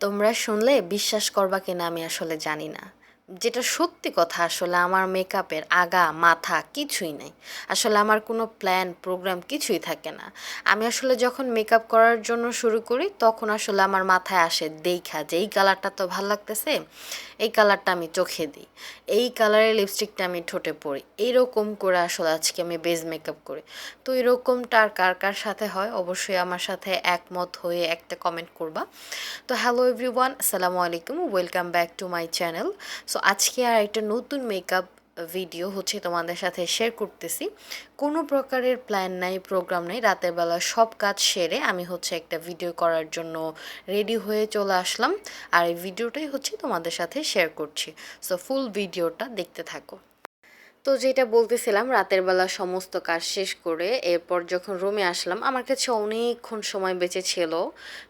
তোমরা শুনলে বিশ্বাস করবা কিনা আমি আসলে জানি না। যেটা সত্যি কথা, আসলে আমার মেকআপের আগা মাথা কিছুই নাই। আসলে আমার কোনো প্ল্যান প্রোগ্রাম কিছুই থাকে না। আমি আসলে যখন মেকআপ করার জন্য শুরু করি তখন আসলে আমার মাথায় আসে দেখা যে এই কালারটা তো ভাল লাগতেছে, এই কালারটা আমি চোখে দিই, এই কালারের লিপস্টিকটা আমি ঠোঁটে পরি, এইরকম করে আসলে আজকে আমি বেজ মেকআপ করি। তো এরকমটা আর কার কার সাথে হয় অবশ্যই আমার সাথে একমত হয়ে একটা কমেন্ট করবা। তো হ্যালো এভরিওয়ান, আসসালামু আলাইকুম, welcome back to my channel. So আজকে আর একটা নতুন মেকআপ ভিডিও হচ্ছে তোমাদের সাথে শেয়ার করতেছি। কোনো প্রকারের প্ল্যান নাই, প্রোগ্রাম নাই, রাতের বেলা সব কাজ সেরে আমি হচ্ছে একটা ভিডিও করার জন্য রেডি হয়ে চলে আসলাম। আর এই ভিডিওটাই হচ্ছে তোমাদের সাথে শেয়ার করছি। সো ফুল ভিডিওটা দেখতে থাকো। তো যেটা বলতেছিলাম, রাতের বেলা সমস্ত কাজ শেষ করে এরপর যখন রুমে আসলাম আমার কাছে অনেকক্ষণ সময় বেঁচে ছিল।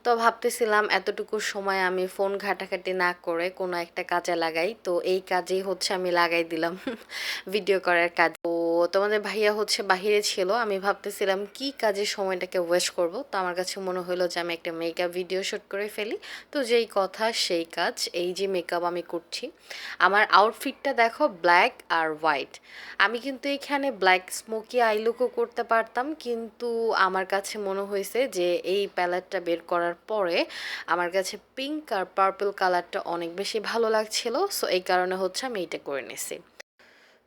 তো ভাবতেছিলাম এতটুকু সময় আমি ফোন ঘাটাঘাটি না করে কোনো একটা কাজে লাগাই, তো এই কাজেই হচ্ছে আমি লাগাই দিলাম ভিডিও করার কাজ। তো তোমাদের ভাইয়া হচ্ছে বাহিরে ছিল, আমি ভাবতেছিলাম কি কাজে সময়টাকে ওয়েস্ট করব, তো আমার কাছে মনে হলো যে আমি একটা মেকআপ ভিডিও শ্যুট করে ফেলি। তো যেই কথা সেই কাজ, এই যে মেকআপ আমি করছি। আমার আউটফিটটা দেখো, ব্ল্যাক আর হোয়াইট। আমি কিন্তু এখানে ব্ল্যাক স্মোকি আই লুকও করতে পারতাম, কিন্তু আমার কাছে মনে হয়েছে যে এই প্যালেটটা বের করার পরে আমার কাছে পিঙ্ক আর পার্পল কালারটা অনেক বেশি ভালো লাগছিল। সো এই কারণে হচ্ছে আমি এটা করে নিছি।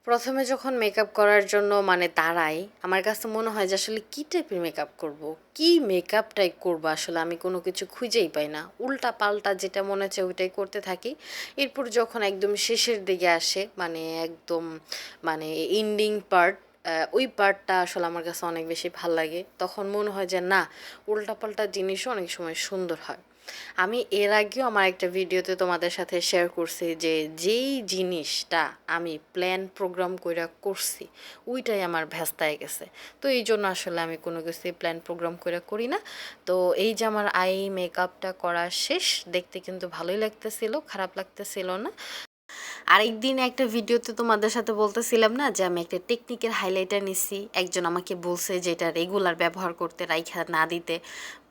প্রথমে যখন মেকআপ করার জন্য দাঁড়াই, আমার কাছে মনে হয় যে আসলে কী টাইপের মেকআপ করব, কি মেকআপটাই করবো, আসলে আমি কোনো কিছু খুঁজেই পাই না, উল্টা পাল্টা যেটা মনে হচ্ছে ওইটাই করতে থাকি। এরপর যখন একদম শেষের দিকে আসে, একদম এন্ডিং পার্ট, ওই পার্টটা আসলে আমার কাছে অনেক বেশি ভাল লাগে। তখন মনে হয় যে না, উল্টাপাল্টা জিনিসও অনেক সময় সুন্দর হয়। আমি এর আগেও আমার একটা ভিডিওতে তোমাদের সাথে শেয়ার করছি যে যেই জিনিসটা আমি প্ল্যান প্রোগ্রাম কইরা করছি ওইটাই আমার ভ্যাস্তায় গেছে। তো এই জন্য আসলে আমি কোনো কিছুই প্ল্যান প্রোগ্রাম কইরা করি না। তো এই যে আমার আই মেকআপটা করা শেষ, দেখতে কিন্তু ভালোই লাগতেছিল, খারাপ লাগতেছিল না। আরেকদিন একটা ভিডিওতে তোমাদের সাথে বলতেছিলাম না যে আমি একটা টেকনিকের হাইলাইটার নিছি, একজন আমাকে বলছে যে এটা রেগুলার ব্যবহার করতে, রাইখা না দিতে।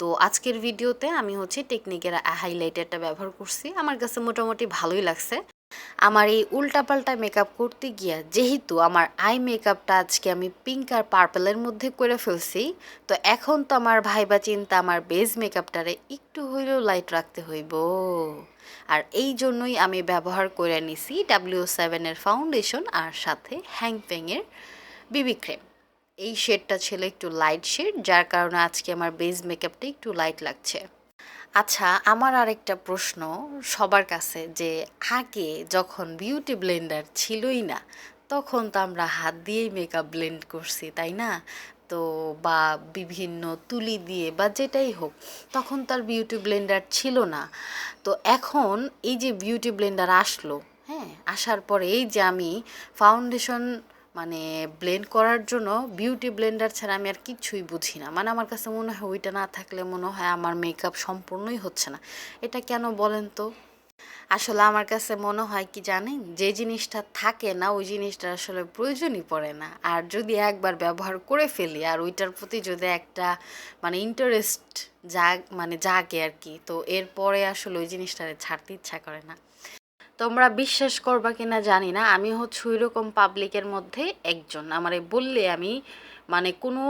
তো আজকের ভিডিওতে আমি হচ্ছে টেকনিকের হাইলাইটারটা ব্যবহার করছি, আমার কাছে মোটামুটি ভালোই লাগছে। আমার এই উল্টাপাল্টা মেকআপ করতে গিয়া যেহেতু আমার আই মেকআপটা আজকে আমি পিঙ্ক আর পার্পেলের মধ্যে করে ফেলছি, তো এখন তো আমার ভাইবা চিন্তা আমার বেজ মেকআপটারে একটু হইলেও লাইট রাখতে হইব। আর এই জন্যই আমি ব্যবহার করে নিছি W7-এর ফাউন্ডেশন আর সাথে হ্যাংফেংয়ের বিবি ক্রিম। এই শেডটা ছিল একটু লাইট শেড, যার কারণে আজকে আমার বেজ মেকআপটা একটু লাইট লাগছে। আচ্ছা, আমার আরেকটা প্রশ্ন সবার কাছে, যে আগে যখন বিউটি ব্লেন্ডার ছিলই না তখন তো আমরা হাত দিয়েই মেকআপ ব্লেন্ড করছি, তাই না? তো বা বিভিন্ন তুলি দিয়ে বা যেটাই হোক, তখন তার বিউটি ব্লেন্ডার ছিল না। তো এখন এই যে বিউটি ব্লেন্ডার আসলো, হ্যাঁ, আসার পরে এই যে আমি ফাউন্ডেশন মানে ব্লেন্ড করার জন্য বিউটি ব্লেন্ডার ছাড়া আমি আর কিচ্ছুই বুঝি না। আমার কাছে মনে হয় ওইটা না থাকলে মনে হয় আমার মেকআপ সম্পূর্ণই হচ্ছে না। এটা কেন বলেন তো? আসলে আমার কাছে মনে হয় কি জানেন, যে জিনিসটা থাকে না ওই জিনিসটা আসলে প্রয়োজনই পড়ে না। আর যদি একবার ব্যবহার করে ফেলি আর ওইটার প্রতি যদি একটা ইন্টারেস্ট জাগে আর কি, তো এরপরে আসলে ওই জিনিসটা ছাড়তে ইচ্ছা করে না। তোমরা বিশ্বাস করবা কিনা জানি না, আমি হচ্ছে ওই রকম পাবলিকের মধ্যে একজন। আমারে বললে আমি কোনো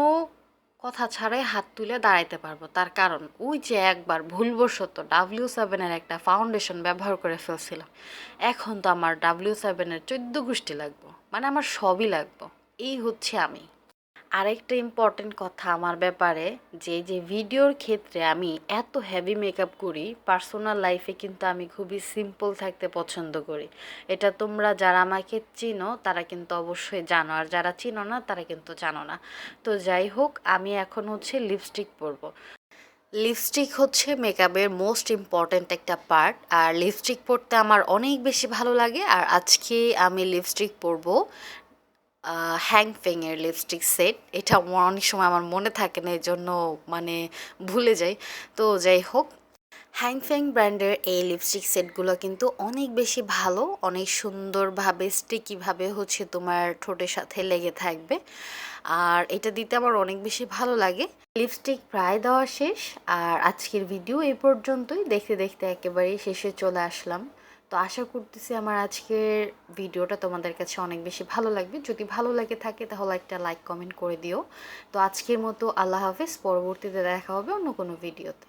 কথা ছাড়াই হাত তুলে দাঁড়াইতে পারবো। তার কারণ ওই যে একবার ভুলবশত W7-এর একটা ফাউন্ডেশন ব্যবহার করে ফেলছিলাম। এখন তো আমার W7-এর 14 গোষ্ঠী লাগবো, আমার সবই লাগবো। এই হচ্ছে আমি। আরেকটা ইম্পর্টেন্ট কথা আমার ব্যাপারে, যে যে ভিডিওর ক্ষেত্রে আমি এত হেভি মেকআপ করি, পার্সোনাল লাইফে কিন্তু আমি খুবই সিম্পল থাকতে পছন্দ করি। এটা তোমরা যারা আমাকে চিনো তারা কিন্তু অবশ্যই জানো, আর যারা চিনো না তারা কিন্তু জানো না। তো যাই হোক, আমি এখন হচ্ছে লিপস্টিক পরবো। লিপস্টিক হচ্ছে মেকআপের মোস্ট ইম্পর্ট্যান্ট একটা পার্ট, আর লিপস্টিক পরতে আমার অনেক বেশি ভালো লাগে। আর আজকে আমি লিপস্টিক পরবো হ্যাংফেংয়ের লিপস্টিক সেট। এটা অনেক সময় আমার মনে থাকে না, এই জন্য মানে ভুলে যাই। তো যাই হোক, হ্যাংফ্যাং ব্র্যান্ডের এই লিপস্টিক সেটগুলো কিন্তু অনেক বেশি ভালো, অনেক সুন্দরভাবে স্টিকিভাবে হচ্ছে তোমার ঠোঁটের সাথে লেগে থাকবে। আর এটা দিতে আমার অনেক বেশি ভালো লাগে। লিপস্টিক প্রায় দেওয়া শেষ, আর আজকের ভিডিও এই পর্যন্তই। দেখতে দেখতে একেবারেই শেষে চলে আসলাম। তো আশা করতেছি আমার আজকের ভিডিওটা তোমাদের কাছে অনেক বেশি ভালো লাগবে। যদি ভালো লাগে থাকে তাহলে একটা লাইক কমেন্ট করে দিও। তো আজকের মতো আল্লাহ হাফেজ, পরবর্তীতে দেখা হবে অন্য কোনো ভিডিওতে।